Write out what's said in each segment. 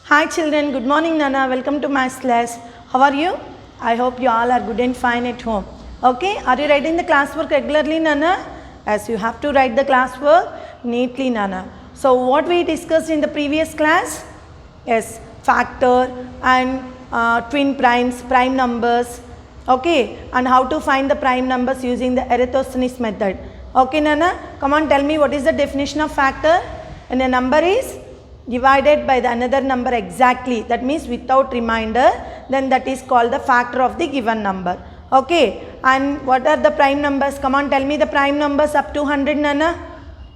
Hi children, good morning Nana, welcome to maths class. How are you? I hope you all are good and fine at home. Okay, are you writing the classwork regularly Nana? As you have to write the classwork neatly Nana. So what we discussed in the previous class? Yes, factor and twin primes, prime numbers. Okay, and how to find the prime numbers using the Eratosthenes method. Okay Nana, come on tell me what is the definition of factor? And the number is divided by the another number exactly, that means without remainder, then that is called the factor of the given number. Okay, and what are the prime numbers? Come on tell me the prime numbers up to 100 Nana.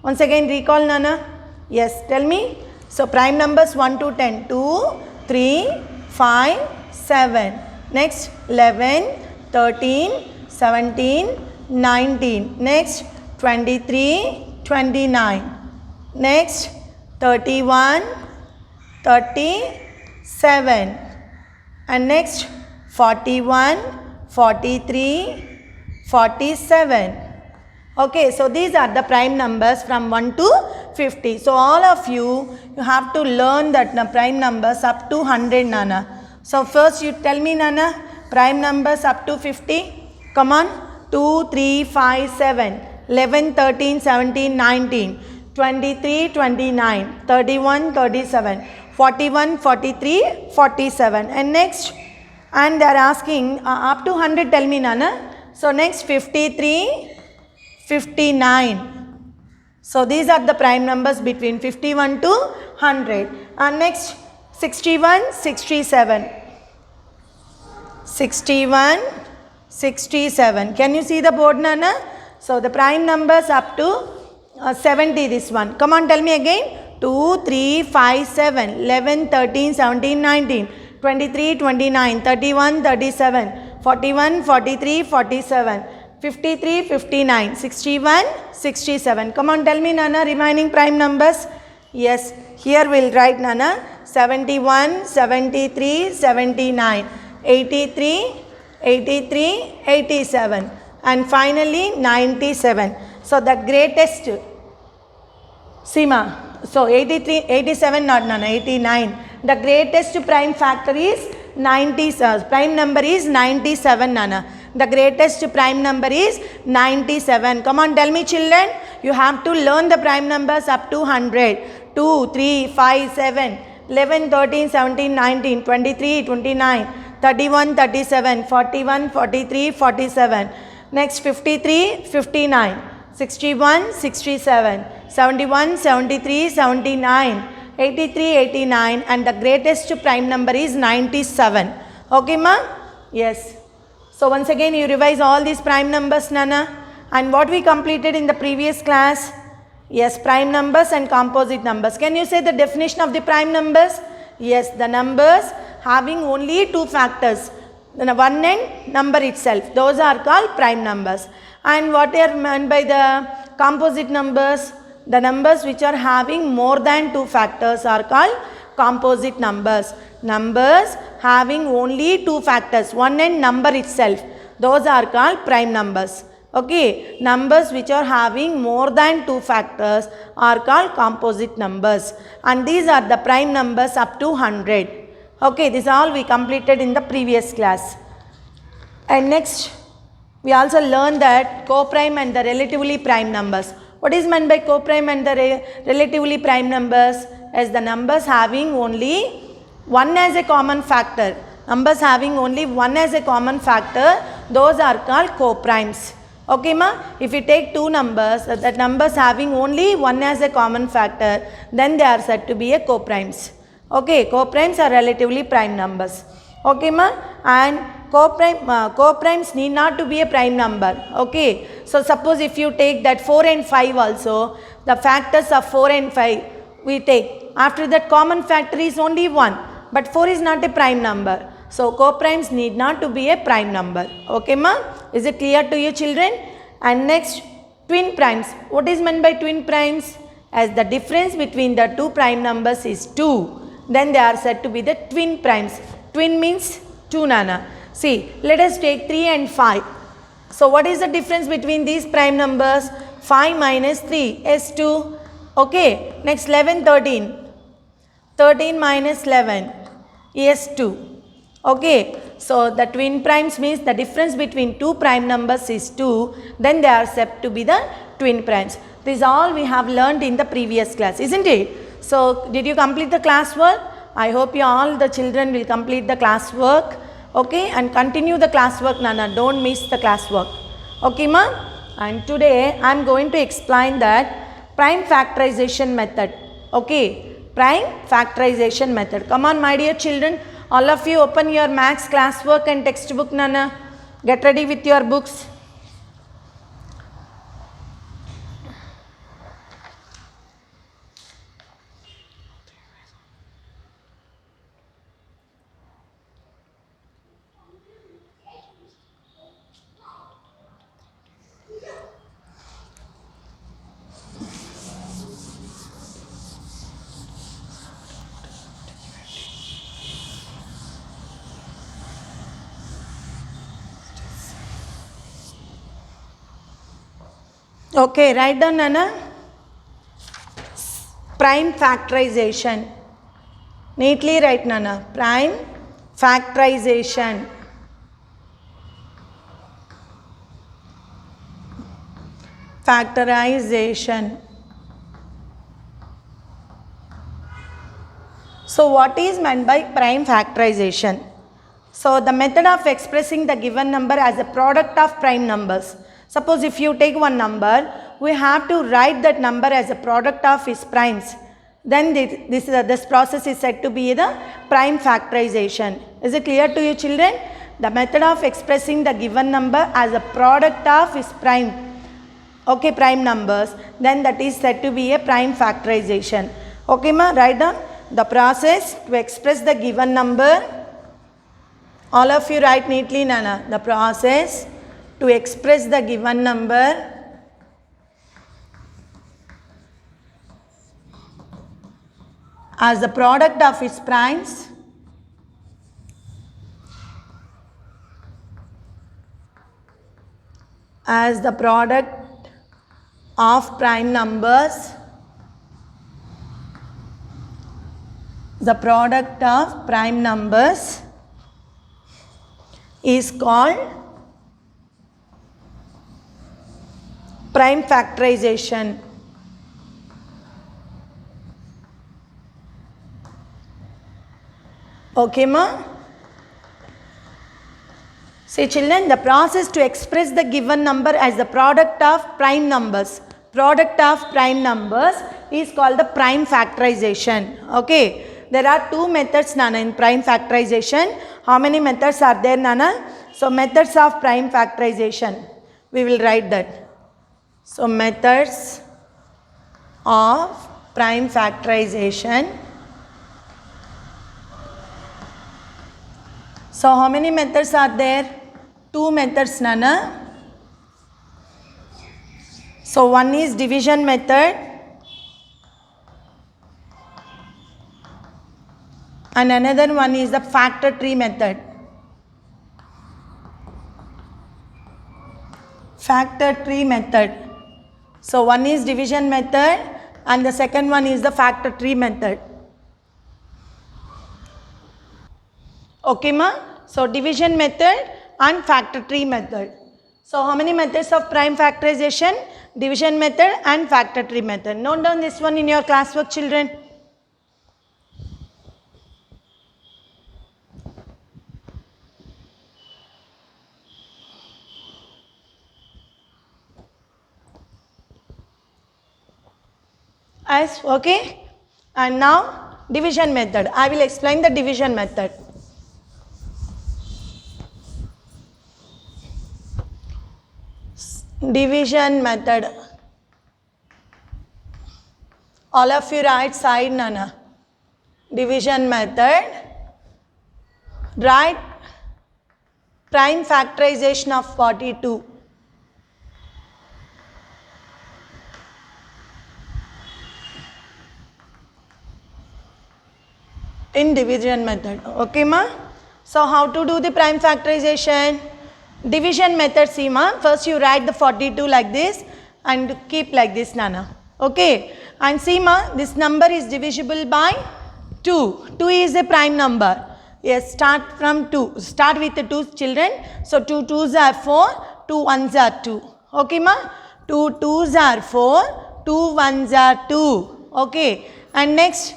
Once again recall Nana. Yes, tell me. So prime numbers 1 to 10, 2, 3, 5, 7. Next 11, 13, 17, 19. Next 23, 29. Next 31, 37, and next 41, 43, 47. Okay, so these are the prime numbers from 1 to 50. So all of you have to learn that the prime numbers up to 100 Nana. So first you tell me Nana, prime numbers up to 50. Come on, 2, 3, 5, 7, 11, 13, 17, 19. 23, 29, 31, 37, 41, 43, 47. And next, and they are asking up to 100 tell me Nana. So next 53, 59. So these are the prime numbers between 51 to 100. And next 61, 67. 61, 67. Can you see the board Nana? So the prime numbers up to 70 this one. Come on tell me again. 2, 3, 5, 7, 11, 13, 17, 19, 23, 29, 31, 37, 41, 43, 47, 53, 59, 61, 67. Come on tell me Nana remaining prime numbers. Yes, here we'll write Nana 71, 73, 79, 83, 83, 87 and finally 97. So the greatest Seema, so 83, 87 not Nana, 89. The greatest prime factor is 90, prime number is 97 Nana. The greatest prime number is 97. Come on tell me children, you have to learn the prime numbers up to 100. 2, 3, 5, 7, 11, 13, 17, 19, 23, 29, 31, 37, 41, 43, 47. Next 53, 59. 61, 67, 71, 73, 79, 83, 89 and the greatest prime number is 97. Okay ma? Yes. So once again you revise all these prime numbers Nana, and what we completed in the previous class? Yes, prime numbers and composite numbers. Can you say the definition of the prime numbers? Yes, the numbers having only two factors, one and number itself, those are called prime numbers. And what are meant by the composite numbers? The numbers which are having more than two factors are called composite numbers. Numbers having only two factors, one and number itself, those are called prime numbers. Okay, numbers which are having more than two factors are called composite numbers. And these are the prime numbers up to 100. Okay, this all we completed in the previous class. And next, we also learned that coprime and the relatively prime numbers. What is meant by coprime and the relatively prime numbers? As the numbers having only one as a common factor. Numbers having only one as a common factor, those are called coprimes. Okay ma? If you take two numbers, that numbers having only one as a common factor, then they are said to be a coprimes. Okay, coprimes are relatively prime numbers. Okay ma? And coprimes need not to be a prime number. Okay, so suppose if you take that 4 and 5 also, the factors of 4 and 5 we take. After that common factor is only 1, but 4 is not a prime number. So coprimes need not to be a prime number. Okay ma? Is it clear to you children? And next, twin primes. What is meant by twin primes? As the difference between the two prime numbers is 2, then they are said to be the twin primes. Twin means 2 Nana. See, let us take 3 and 5. So what is the difference between these prime numbers? 5 minus 3 is 2. Okay. Next 11, 13. 13 minus 11 is 2. Okay, so the twin primes means the difference between two prime numbers is 2, then they are said to be the twin primes. This is all we have learned in the previous class, isn't it? So did you complete the classwork? I hope you all the children will complete the classwork. Okay, and continue the classwork, Nana. Don't miss the classwork. Okay, ma? And today I am going to explain that prime factorization method. Okay, prime factorization method. Come on, my dear children. All of you open your maths classwork and textbook, Nana. Get ready with your books. Okay, write down, Nana. Prime factorization. Neatly write, Nana. Prime factorization. Factorization. So what is meant by prime factorization? So the method of expressing the given number as a product of prime numbers. Suppose if you take one number, we have to write that number as a product of its primes. Then this process is said to be the prime factorization. Is it clear to you, children? The method of expressing the given number as a product of its prime. Okay, prime numbers. Then that is said to be a prime factorization. Okay, ma, write down the process to express the given number. All of you write neatly, Nana. The process to express the given number as the product of its primes as the product of prime numbers, the product of prime numbers is called prime factorization. Okay, ma? See, children, the process to express the given number as the product of prime numbers is called the prime factorization. Okay, there are two methods, Nana, in prime factorization. How many methods are there, Nana? So methods of prime factorization, we will write that. So methods of prime factorization. So how many methods are there? Two methods, Nana. So one is division method and another one is the factor tree method. Factor tree method. So one is division method and the second one is the factor tree method. Okay, ma? So division method and factor tree method. So how many methods of prime factorization? Division method and factor tree method. Note down this one in your classwork, children. As okay, and now division method. I will explain the division method. Division method. All of you write side, Nana. Division method. Write prime factorization of 42. In division method. Okay, ma? So how to do the prime factorization? Division method, see, ma. First you write the 42 like this and keep like this, Nana. Okay. And see, ma, this number is divisible by 2. 2 is a prime number. Yes, start from 2. Start with the 2 children. So 2 2s are 4, 2 1s are 2. Okay ma? 2 2s are 4, 2 1s are 2. Okay. And next,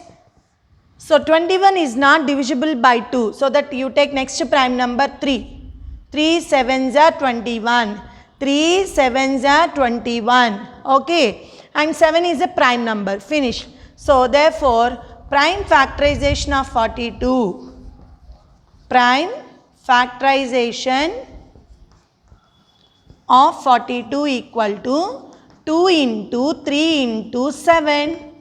so 21 is not divisible by 2. So that you take next prime number 3. 3 7s are 21. 3 7s are 21. Okay. And 7 is a prime number. Finish. So therefore, prime factorization of 42. Prime factorization of 42 equal to 2 into 3 into 7.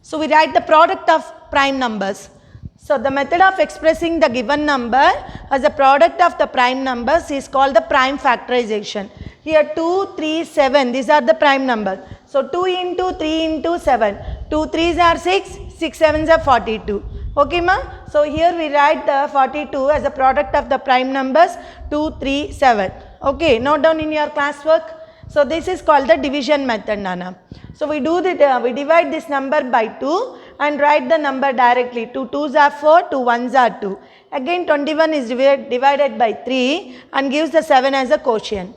So we write the product of prime numbers. So the method of expressing the given number as a product of the prime numbers is called the prime factorization. Here 2, 3, 7, these are the prime numbers. So 2 into 3 into 7, 2 3s are 6, 6 7s are 42. Okay ma? So here we write the 42 as a product of the prime numbers 2, 3, 7. Okay, note down in your classwork. So this is called the division method, Nana. So we do the we divide this number by 2 and write the number directly. 2 2s are 4, 2 1s are 2. Again 21 is divided by 3 and gives the 7 as a quotient.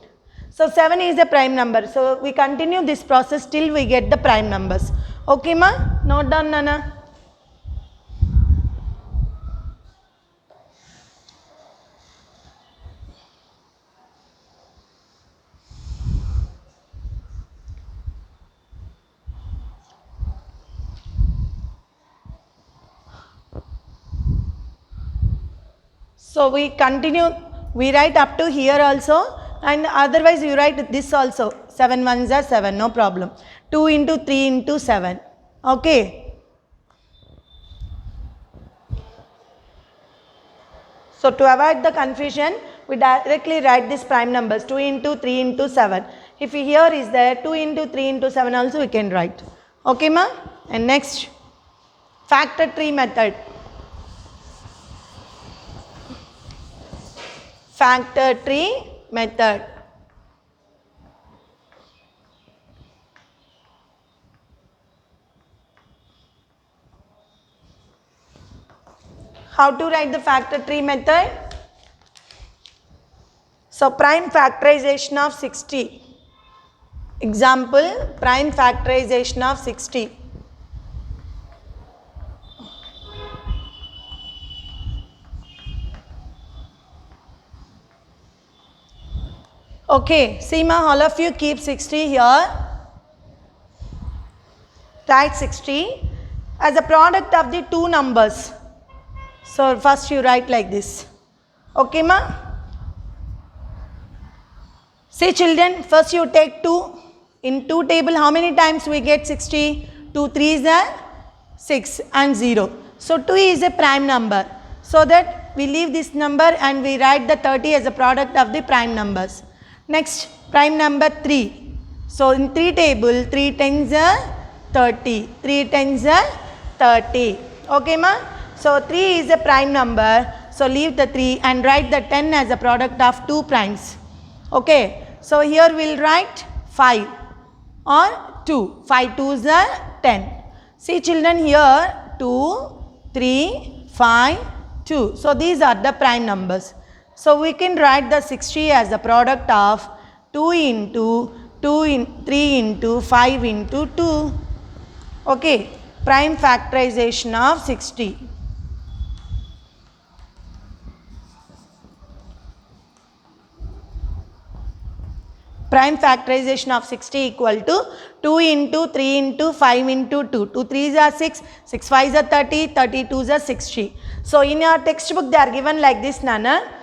So 7 is a prime number. So we continue this process till we get the prime numbers. Okay ma? Note down, Nana. So we continue, we write up to here also, and otherwise you write this also. 7 1s are 7, no problem. 2 into 3 into 7. Okay. So to avoid the confusion, we directly write this prime numbers 2 into 3 into 7. If here is there 2 into 3 into 7 also we can write. Okay ma? And next, factor tree method. Factor tree method. How to write the factor tree method? So prime factorization of 60. Example, prime factorization of 60. Okay, see ma, all of you keep 60 here. Write 60 as a product of the two numbers. So first you write like this. Okay ma? See children, first you take 2. In 2 table how many times we get 60? 2 3s are 6 and 0. So 2 is a prime number. So that we leave this number and we write the 30 as a product of the prime numbers. Next, prime number 3. So in 3 table, 3 10s are 30. 3 10s are 30. Okay ma? So 3 is a prime number. So leave the 3 and write the 10 as a product of 2 primes. Okay. So here we'll write 5 or 2. 5 2s are 10. See children here 2, 3, 5, 2. So these are the prime numbers. So we can write the 60 as the product of 2 into 3 into 5 into 2. Okay, prime factorization of 60. Prime factorization of 60 equal to 2 into 3 into 5 into 2. 2 3s are 6, 6 5s are 30, 32s are 60. So in your textbook they are given like this, Nana.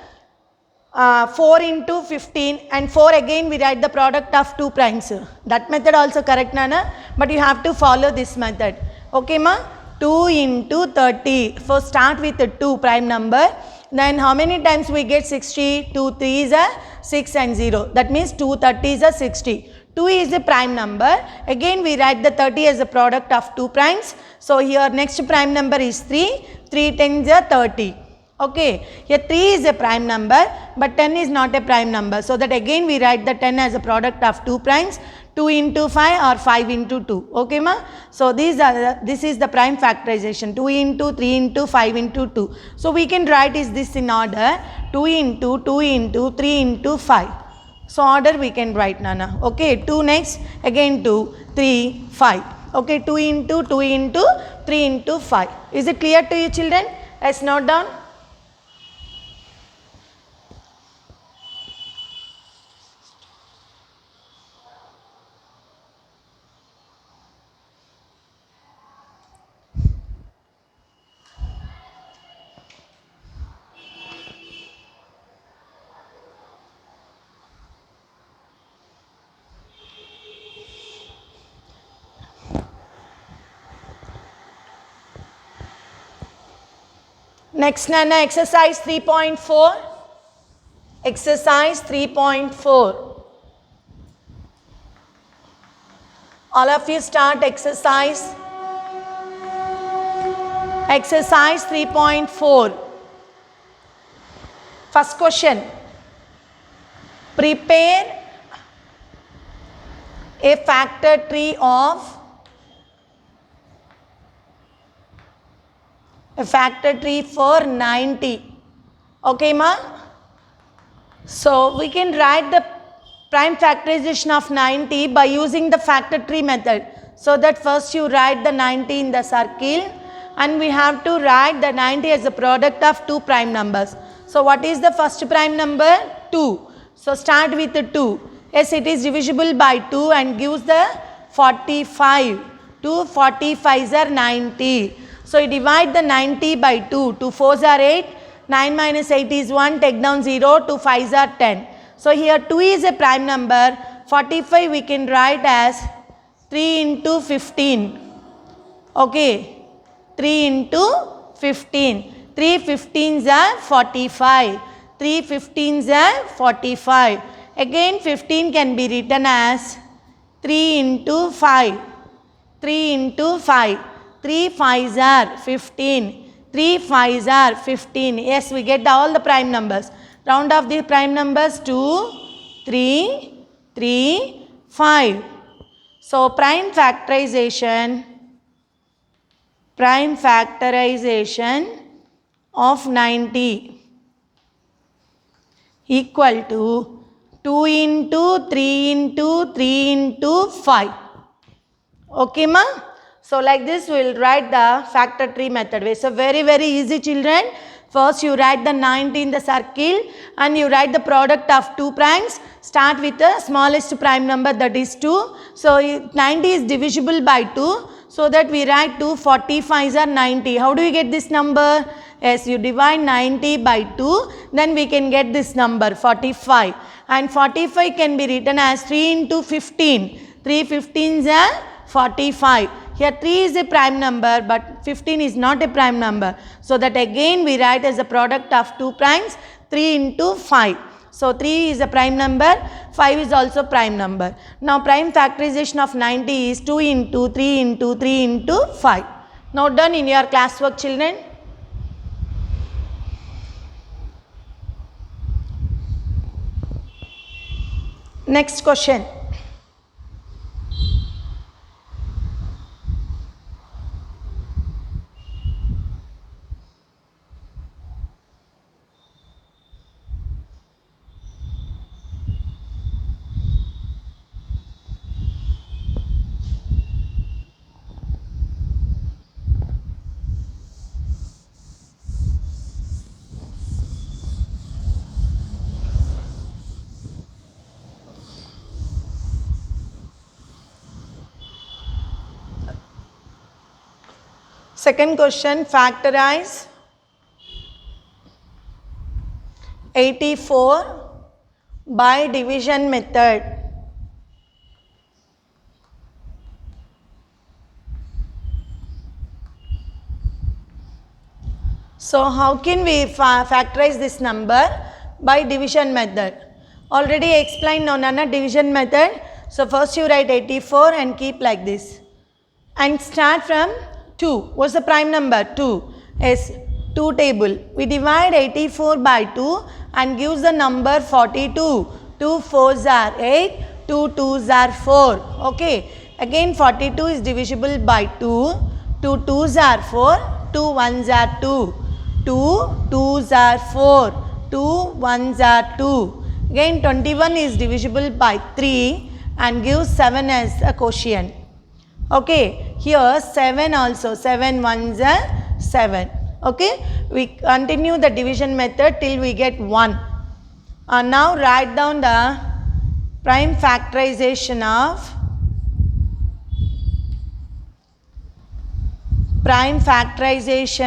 4 into 15 and 4 again we write the product of 2 primes. That method also correct, Nana, but you have to follow this method. Okay ma? 2 into 30. First start with the 2 prime number. Then how many times we get 60? 2 3s are 6 and 0. That means 2 30s are 60. 2 is a prime number. Again we write the 30 as a product of 2 primes. So here next prime number is 3. 3 10s are 30. Okay, here 3 is a prime number but 10 is not a prime number. So that again we write the 10 as a product of 2 primes. 2 into 5 or 5 into 2. Okay ma? So this is the prime factorization. 2 into 3 into 5 into 2. So we can write is this in order 2 into 2 into 3 into 5. So order we can write Nana. Okay, 2 next, again 2, 3, 5. Okay, 2 into 2 into 3 into 5. Is it clear to you children? Let's note down. Next Nana, exercise 3.4. Exercise 3.4. All of you start exercise. Exercise 3.4. First question. Prepare a factor tree of for 90. Okay ma? So we can write the prime factorization of 90 by using the factor tree method. So that first you write the 90 in the circle and we have to write the 90 as a product of two prime numbers. So what is the first prime number? 2. So start with the 2. Yes, it is divisible by 2 and gives the 45. 2 45s are 90. So you divide the 90 by 2. 2 4s are 8. 9 minus 8 is 1. Take down 0. 2 5s are 10. So here 2 is a prime number. 45 we can write as 3 into 15. Okay. 3 into 15. 3 15s are 45. 3 15s are 45. Again 15 can be written as 3 into 5. 3 into 5. 3 5s are 15. 3 5s are 15. Yes, we get all the prime numbers. Round off the prime numbers 2, 3, 3, 5. So prime factorization of 90 equal to 2 into 3 into 3 into 5. Okay ma? So like this we will write the factor tree method. It's a very easy children. First you write the 90 in the circle and you write the product of two primes. Start with the smallest prime number, that is 2. So 90 is divisible by 2. So that we write 2 45s are 90. How do you get this number? Yes, you divide 90 by 2. Then we can get this number 45. And 45 can be written as 3 into 15. 3 15s are 45. Here 3 is a prime number but 15 is not a prime number. So that again we write as a product of two primes 3 into 5. So 3 is a prime number, 5 is also prime number. Now prime factorization of 90 is 2 into 3 into 3 into 5. Note down in your classwork children. Next question. Second question, factorize 84 by division method. So how can we factorize this number? By division method. Already explained on Nana division method. So first you write 84 and keep like this. And start from 2. What's the prime number? 2. Yes, 2 table. We divide 84 by 2 and gives the number 42. 2 4s are 8. 2 2s are 4. Okay. Again 42 is divisible by 2. 2 2s are 4. 2 1s are 2. 2 2s are 4. 2 1s are 2. Again 21 is divisible by 3 and gives 7 as a quotient. Okay. Here 7 also. 7 1s are 7. Okay. We continue the division method till we get 1. Now write down the prime factorization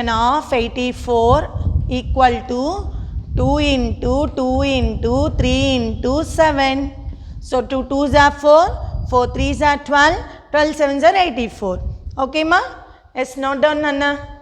of 84 equal to 2 into 2 into 3 into 7. So 2 2s are 4, 4 3s are 12, 12 7s are 84. Okay ma? Yes, note down Nana.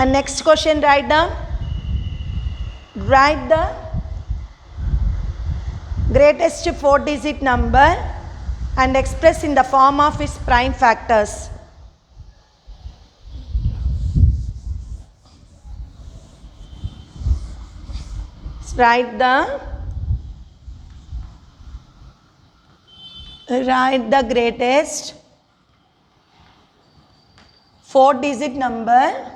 And next question, write down. Write the greatest 4-digit number and express in the form of its prime factors. Write the greatest 4-digit number.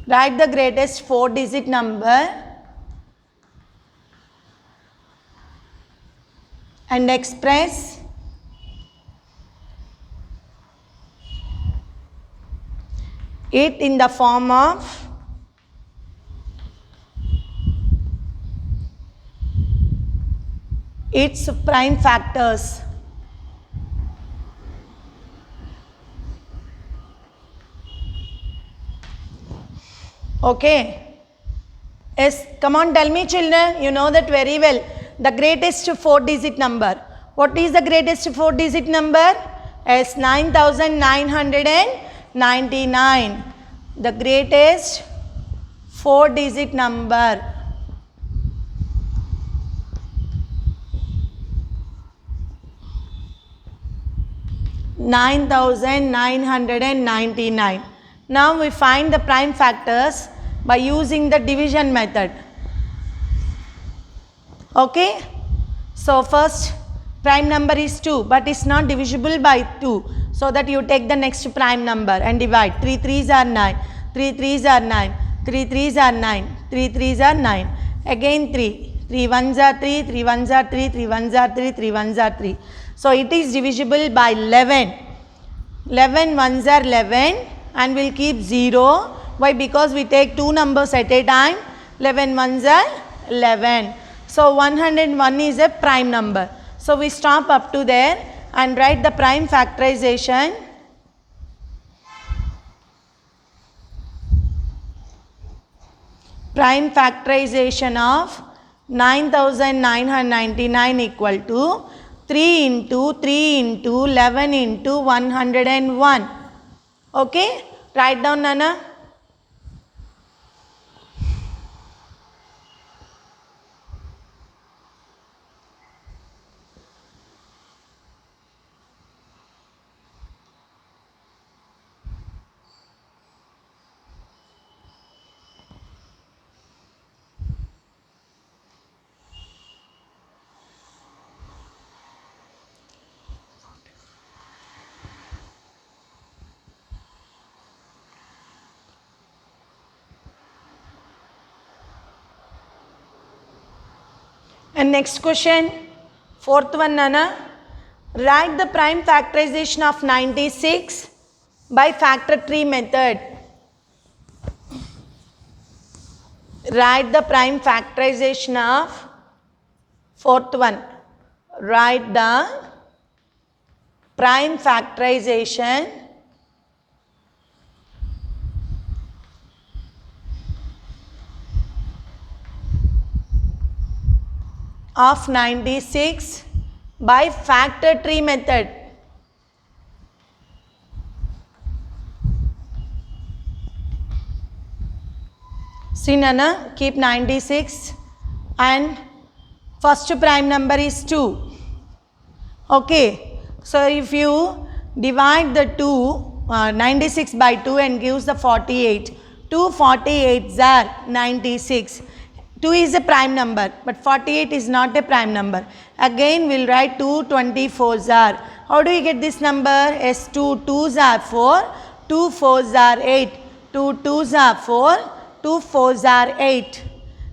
Write the greatest 4-digit number and express it in the form of its prime factors. Okay. Yes, come on, tell me children, you know that very well. The greatest 4-digit number. What is the greatest 4-digit number? Yes, 9999. The greatest 4-digit number. (9,999). Now we find the prime factors by using the division method. Okay. So first prime number is 2, but it's not divisible by 2. So that you take the next prime number and divide. 3 3s are 9. 3 3s are 9. 3 3s are 9. 3 3s are 9. Again 3. 3 1s are 3. 3 1s are 3. 3 1s are 3. 3 1s are 3. So it is divisible by 11. 11 1s are 11 and we'll keep 0. Why? Because we take 2 numbers at a time. 11 1s are 11. So 101 is a prime number. So we stop up to there and write the prime factorization. Prime factorization of 9999 equal to 3 into 3 into 11 into 101. Okay. Write down Nana. And next question, 4th one Nana. Write the prime factorization of 96 by factor tree method. Write the prime factorization of 4th one. Write the prime factorization of 96 by factor tree method. See Nana, keep 96 and first prime number is 2. Okay, so if you divide the 96 by 2 and gives the 48. 2 48s are 96. 2 is a prime number, but 48 is not a prime number. Again, we'll write 2 24s are. How do we get this number? Yes, 2 2s are 4, 2 4s are 8, 2 2s are 4, 2 4s are 8.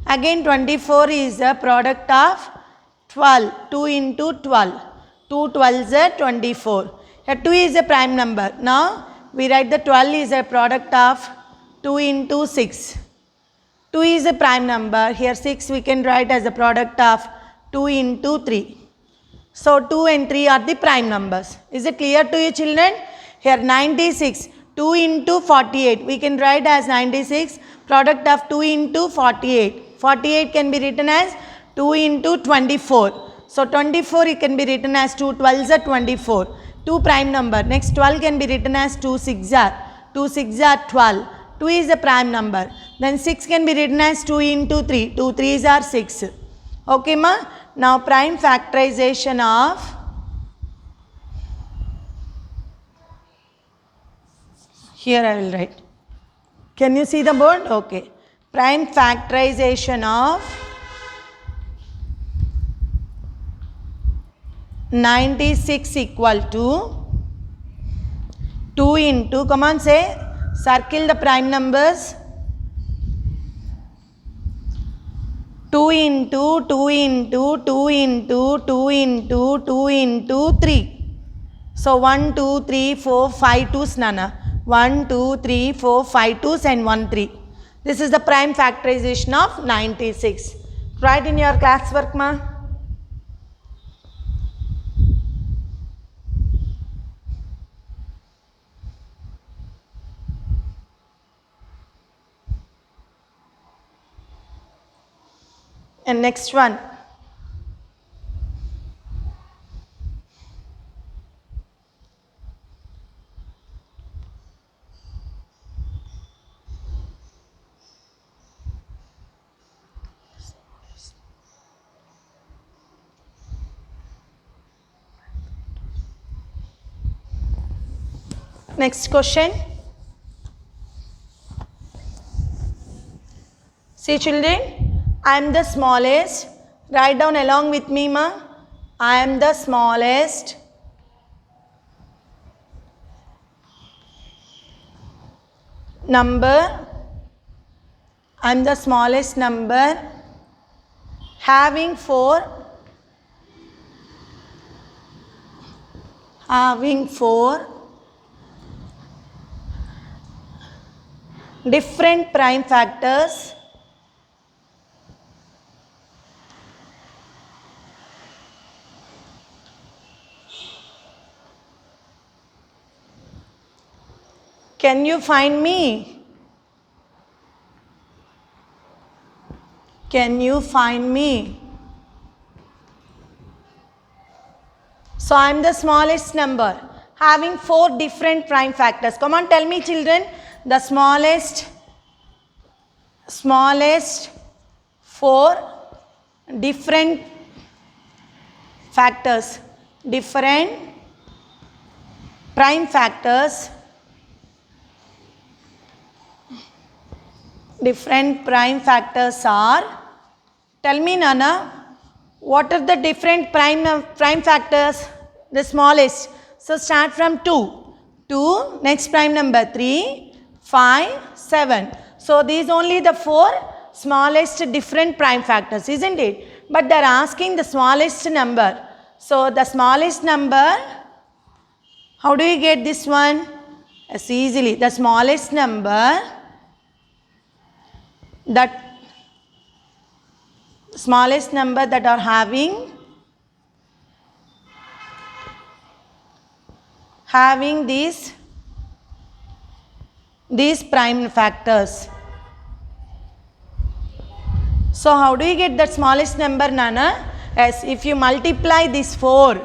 Again, 24 is a product of 12, 2 into 12. 2 12s are 24. Here 2 is a prime number. Now, we write the 12 is a product of 2 into 6. 2 is a prime number. Here 6 we can write as a product of 2 into 3. So 2 and 3 are the prime numbers. Is it clear to you children? Here 96, 2 into 48. We can write as 96 product of 2 into 48. 48 can be written as 2 into 24. So 24 it can be written as 2 12s are 24. 2 prime number. Next 12 can be written as 2 6 are. 2 6 are 12. 2 is a prime number. Then 6 can be written as 2 into 3. 2 3s are 6. Okay ma? Now prime factorization of here I will write. Can you see the board? Okay. Prime factorization of 96 equal to 2 into, come on say, circle the prime numbers. 2 into 2 into 2 into 2 into 2 into 3. So 1 2 3 4 5 2s Nana. 1 2 3 4 5 2s and 1 3. This is the prime factorization of 96. Write in your classwork ma. And next one. Next question. See children, I am the smallest. Write down along with me ma. I am the smallest number. I am the smallest number having four different prime factors Can you find me? Can you find me? So I am the smallest number having four different prime factors. Come on, tell me children, the smallest four different factors, different prime factors, are, tell me Nana, what are the different prime factors? The smallest. So start from 2, next prime number 3, 5, 7. So these only the four smallest different prime factors, isn't it? But they are asking the smallest number. So the smallest number, how do you get this one? Yes, easily. The smallest number, that are having these prime factors. So how do you get the smallest number, Nana? Yes, if you multiply these four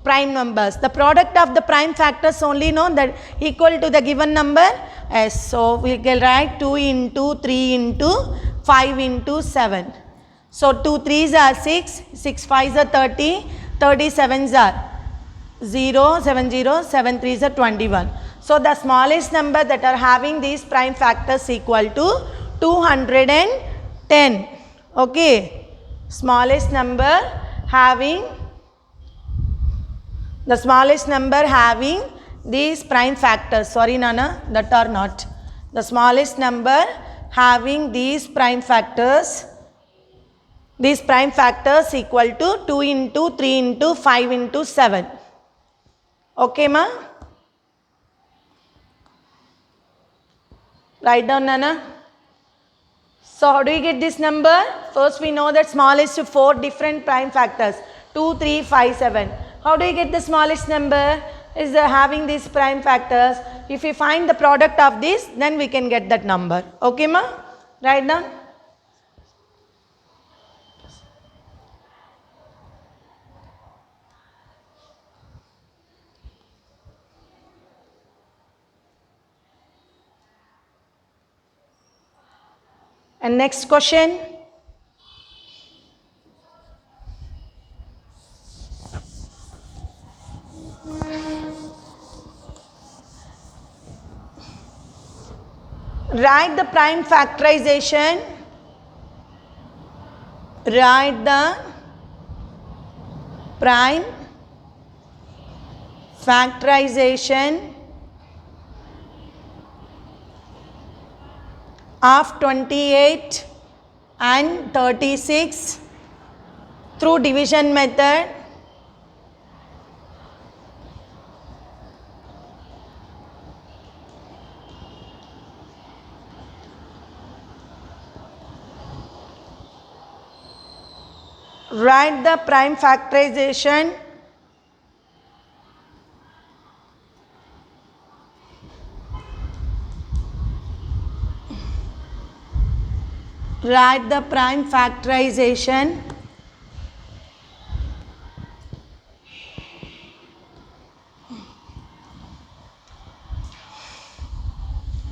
prime numbers, the product of the prime factors only know that equal to the given number. Yes, so we can write 2 into 3 into 5 into 7. So 2 3s are 6, 6 5s are 30, 37s are 0, 7 0, 7 3s are 21. So the smallest number that are having these prime factors equal to 210. Okay, smallest number having these prime factors, sorry Nana, that are not. The smallest number having these prime factors equal to 2 into 3 into 5 into 7. Okay ma? Write down Nana. So how do you get this number? First we know that smallest to 4 different prime factors, 2, 3, 5, 7. How do you get the smallest number? Is having these prime factors. If we find the product of this, then we can get that number. Okay ma? Write down. And next question. Write the prime factorization. Write the prime factorization of 28 and 36 through division method. Write the prime factorization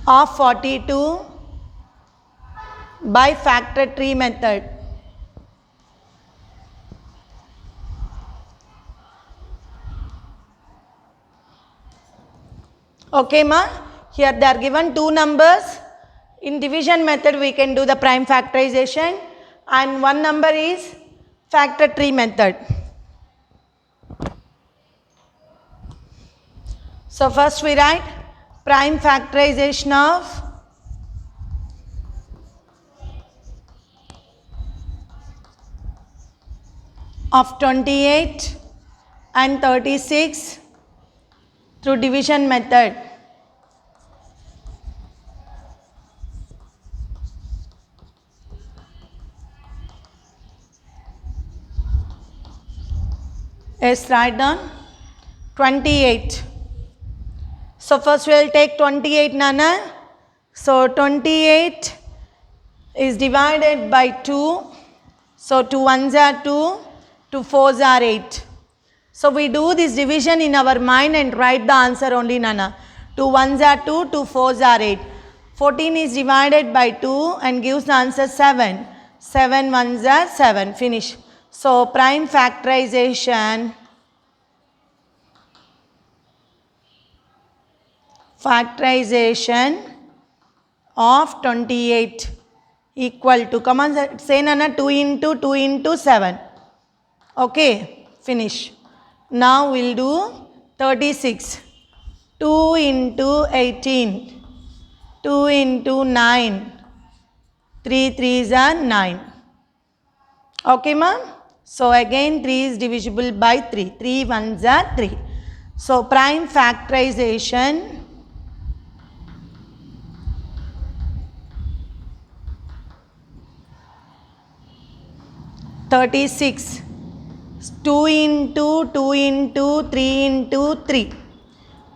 of 42 by factor tree method. Okay ma, here they are given two numbers. In division method we can do the prime factorization, and one number is factor tree method. So first we write prime factorization of 28 and 36 through division method. Yes, write down 28. So first we will take 28 Nana. So 28 is divided by 2. So 2 1s are 2, 2 4s are 8. So we do this division in our mind and write the answer only Nana. 2 1s are 2, 2 4s are 8. 14 is divided by 2 and gives the answer 7. 7 1s are 7. Finish. So prime factorization of 28 equal to, come on say Nana, 2 into 7. Okay, finish. Now we'll do 36. 2 into 18. 2 into 9. 3 3s are 9. Okay ma'am? So again 3 is divisible by 3. 3 1s are 3. So prime factorization (36) 2 into 2 into 3 into 3.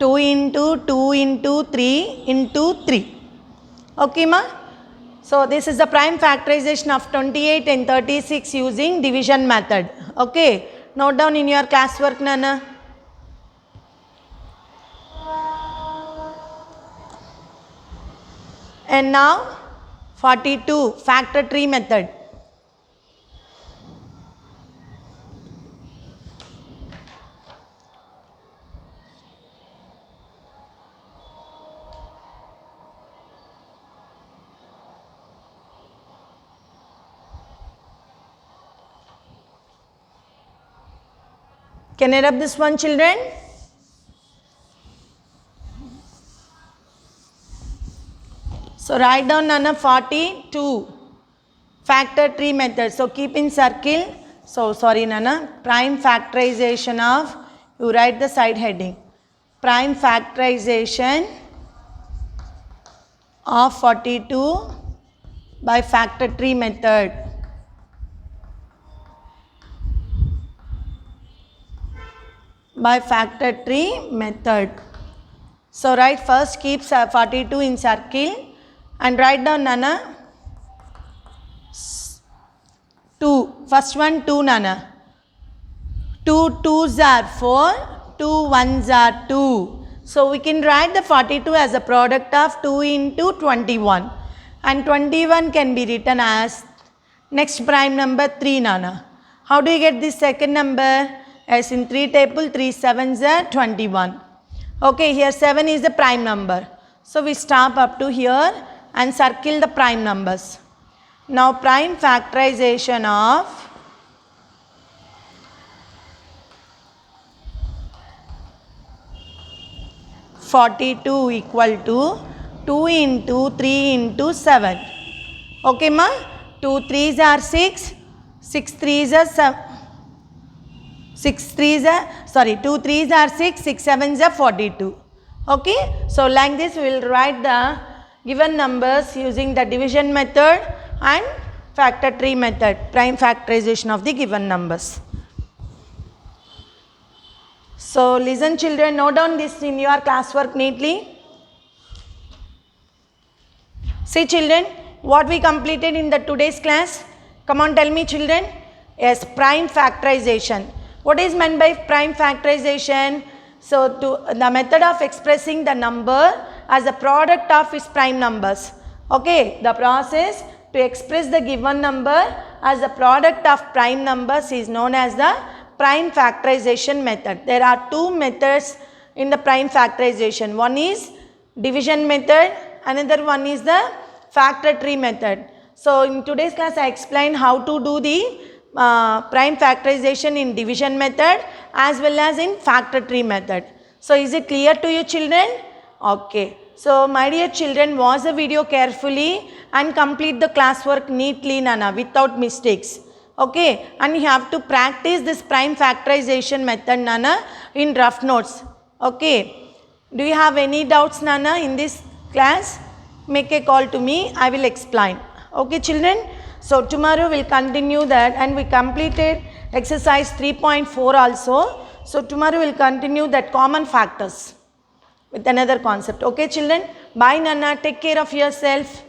2 into 2 into 3 into 3. Okay ma? So this is the prime factorization of 28 and 36 using division method. Okay. Note down in your classwork Nana. And now 42, factor tree method. Can I rub this one, children? So write down Nana 42, factor tree method. So keep in circle. So sorry Nana, prime factorization of, you write the side heading. Prime factorization of 42 by factor tree method. By factor tree method. So write first, keep 42 in circle and write down Nana 2. First one 2 Nana. 2 2s are 4, 2 1s are 2. So we can write the 42 as a product of 2 into 21. And 21 can be written as next prime number 3 Nana. How do you get this second number? As in 3 table, 3 7s are 21. Okay, here 7 is the prime number. So we stop up to here and circle the prime numbers. Now prime factorization of 42 equal to 2 into 3 into 7. Okay ma? 2 3s are 6, 6 3s are 7. 2 3s are 6, 6 7s are 42. Okay, so like this we will write the given numbers using the division method and factor tree method, prime factorization of the given numbers. So listen children, note down this in your classwork neatly. See children, what we completed in the today's class? Come on, tell me children. Yes, prime factorization. What is meant by prime factorization? So the method of expressing the number as a product of its prime numbers. Okay, the process to express the given number as a product of prime numbers is known as the prime factorization method. There are two methods in the prime factorization. One is division method, another one is the factor tree method. So in today's class I explained how to do the prime factorization in division method as well as in factor tree method. So is it clear to you children? Okay. So my dear children, watch the video carefully and complete the classwork neatly Nana without mistakes. Okay, and you have to practice this prime factorization method Nana in rough notes. Okay, do you have any doubts Nana in this class? Make a call to me, I will explain. Okay children, so tomorrow we'll continue that and we completed exercise 3.4 also. So tomorrow we'll continue that common factors with another concept. Okay children, bye Nana, take care of yourself.